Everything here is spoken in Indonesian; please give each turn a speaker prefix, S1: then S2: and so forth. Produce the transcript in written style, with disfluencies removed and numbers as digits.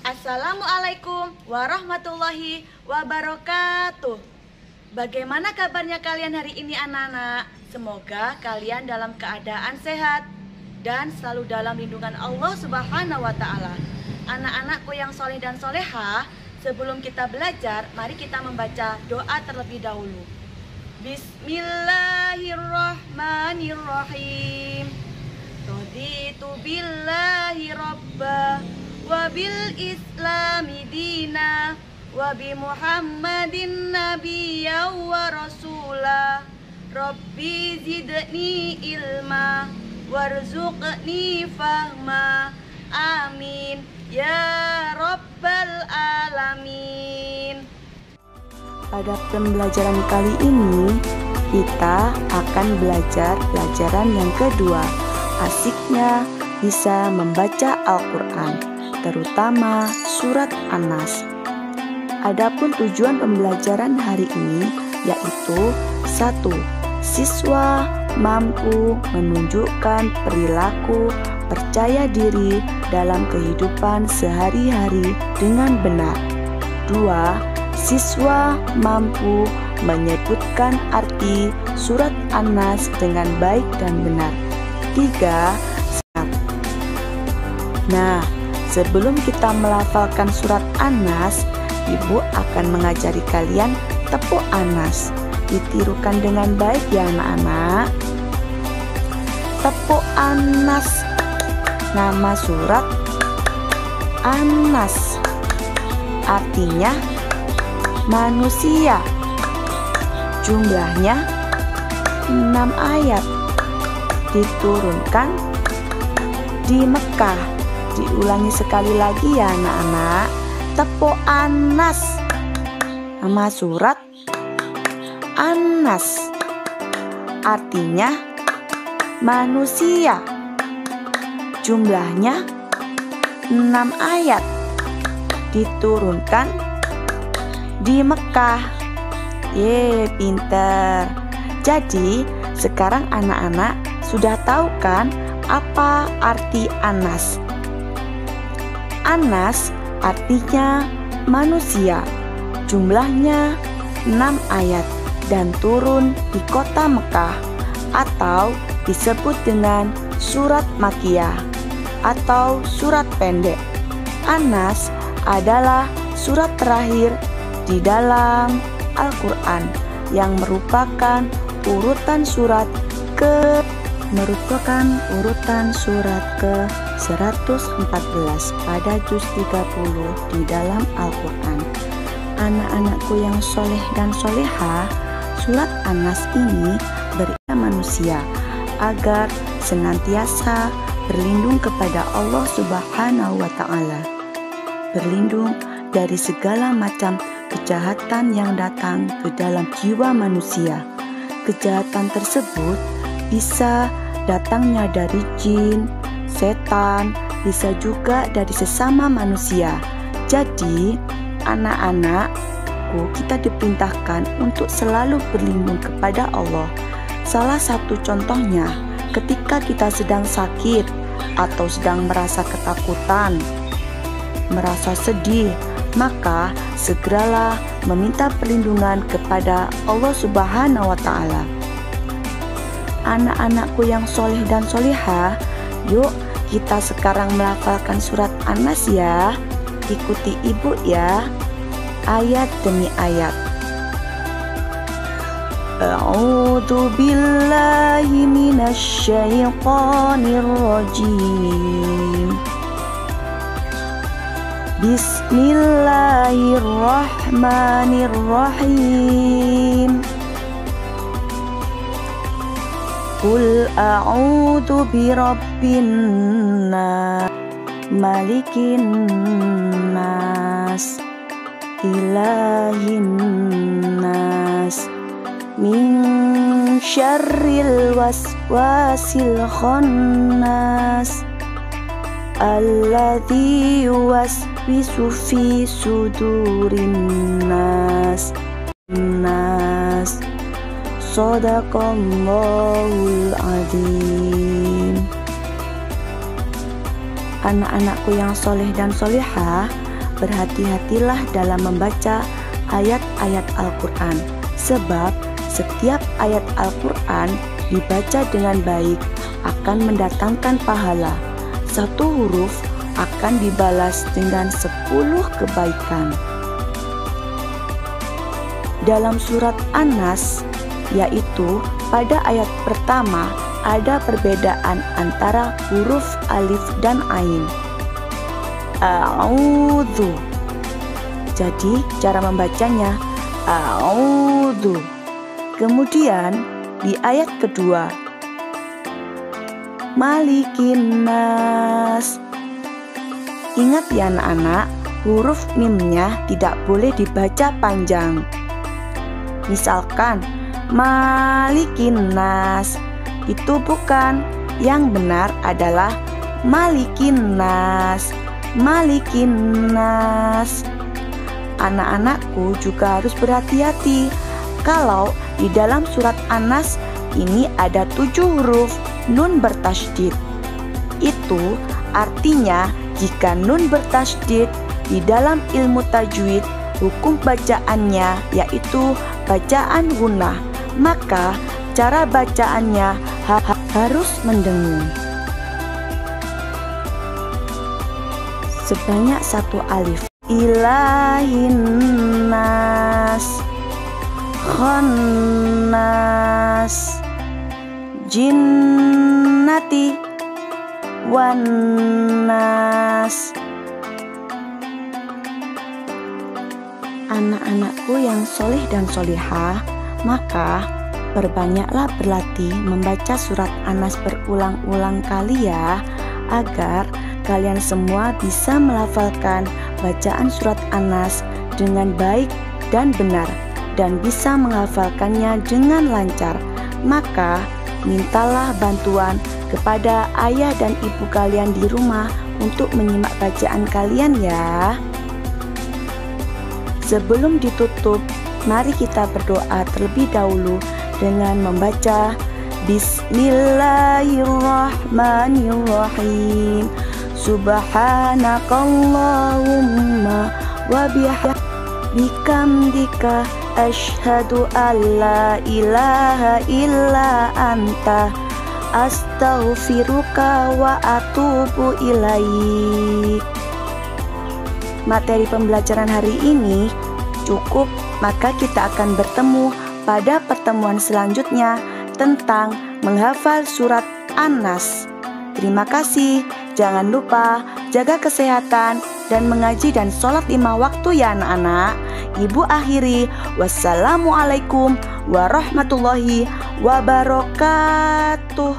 S1: Assalamualaikum warahmatullahi wabarakatuh. Bagaimana kabarnya kalian hari ini anak-anak? Semoga kalian dalam keadaan sehat dan selalu dalam lindungan Allah Subhanahu wa Ta'ala. Anak-anakku yang soleh dan soleha, sebelum kita belajar, mari kita membaca doa terlebih dahulu. Bismillahirrahmanirrahim. Raditu billahi rabbah wa bil islami dina wa bi muhammadin nabiyya wa rasulah. Rabbi zidni ilma warzuqni fahma. Amin ya rabbal alamin.
S2: Pada pembelajaran kali ini kita akan belajar pelajaran yang kedua. Asiknya bisa membaca Al-Quran, terutama surat An-Nas. Adapun tujuan pembelajaran hari ini yaitu 1. Siswa mampu menunjukkan perilaku percaya diri dalam kehidupan sehari-hari dengan benar. 2. Siswa mampu menyebutkan arti surat An-Nas dengan baik dan benar. 3. Nah, sebelum kita melafalkan surat An-Nas, Ibu akan mengajari kalian tepuk An-Nas. Ditirukan dengan baik ya anak-anak. Tepuk An-Nas. Nama surat An-Nas, artinya manusia. Jumlahnya 6 ayat. Diturunkan di Mekah. Diulangi sekali lagi ya anak-anak. Tepuk An-Nas. Nama surat An-Nas, artinya manusia. Jumlahnya 6 ayat. Diturunkan di Mekah. Pinter. Jadi sekarang anak-anak sudah tahu kan apa arti An-Nas? An-Nas artinya manusia. Jumlahnya 6 ayat dan turun di kota Mekah, atau disebut dengan surat Makkiyah atau surat pendek. An-Nas adalah surat terakhir di dalam Al-Quran yang merupakan urutan surat ke-114 pada juz 30 di dalam Al-Quran. Anak-anakku yang soleh dan soleha, surat An-Nas ini berisi manusia agar senantiasa berlindung kepada Allah Subhanahu wa Ta'ala, berlindung dari segala macam kejahatan yang datang ke dalam jiwa manusia. Kejahatan tersebut bisa datangnya dari jin, setan, bisa juga dari sesama manusia. Jadi, anak-anakku, kita diperintahkan untuk selalu berlindung kepada Allah. Salah satu contohnya, ketika kita sedang sakit atau sedang merasa ketakutan, merasa sedih, maka segeralah meminta perlindungan kepada Allah Subhanahu wa Ta'ala. Anak-anakku yang soleh dan soleha, yuk kita sekarang melafalkan surat An-Nas ya. Ikuti ibu ya, ayat demi ayat. A'udzu billahi minasy syaithanir rajim. Bismillahirrahmanirrahim. Qul a'udzu birabbin nas, malikin nas, ilahin nas, min syarril waswasil khannas, alladzi yuwaswisu fi sudurin nas. Shadaqallahul adzim. Anak-anakku yang soleh dan solehah, berhati-hatilah dalam membaca ayat-ayat Al-Quran, sebab setiap ayat Al-Quran dibaca dengan baik akan mendatangkan pahala. Satu huruf akan dibalas dengan 10 kebaikan. Dalam surat An-Nas, yaitu pada ayat pertama, ada perbedaan antara huruf alif dan ain. A'udzu. Jadi cara membacanya a'udzu. Kemudian di ayat kedua, Malikin Nas. Ingat ya anak-anak, huruf mimnya tidak boleh dibaca panjang. Misalkan Malikin Nas, itu bukan. Yang benar adalah Malikin Nas, Malikin Nas. Anak-anakku juga harus berhati-hati kalau di dalam surat An-Nas ini ada 7 huruf nun bertasydid. Itu artinya jika nun bertasydid di dalam ilmu tajwid, hukum bacaannya yaitu bacaan gunnah, maka cara bacaannya harus mendengung. Sebanyak 1 alif. Ilahin nas, khannas, jinnati, wannas. Anak-anakku yang soleh dan solihah, maka perbanyaklah berlatih membaca surat An-Nas berulang-ulang kali ya, agar kalian semua bisa melafalkan bacaan surat An-Nas dengan baik dan benar dan bisa menghafalkannya dengan lancar. Maka mintalah bantuan kepada ayah dan ibu kalian di rumah untuk menyimak bacaan kalian ya. Sebelum ditutup, mari kita berdoa terlebih dahulu dengan membaca Bismillahirrahmanirrahim. Subhanakallahumma wa bihamdika asyhadu an la ilaha illa anta astaghfiruka wa atubu ilaik. Materi pembelajaran hari ini cukup, maka kita akan bertemu pada pertemuan selanjutnya tentang menghafal surat An-Nas. Terima kasih. Jangan lupa jaga kesehatan dan mengaji dan sholat 5 waktu ya anak-anak. Ibu akhiri, wassalamualaikum warahmatullahi wabarakatuh.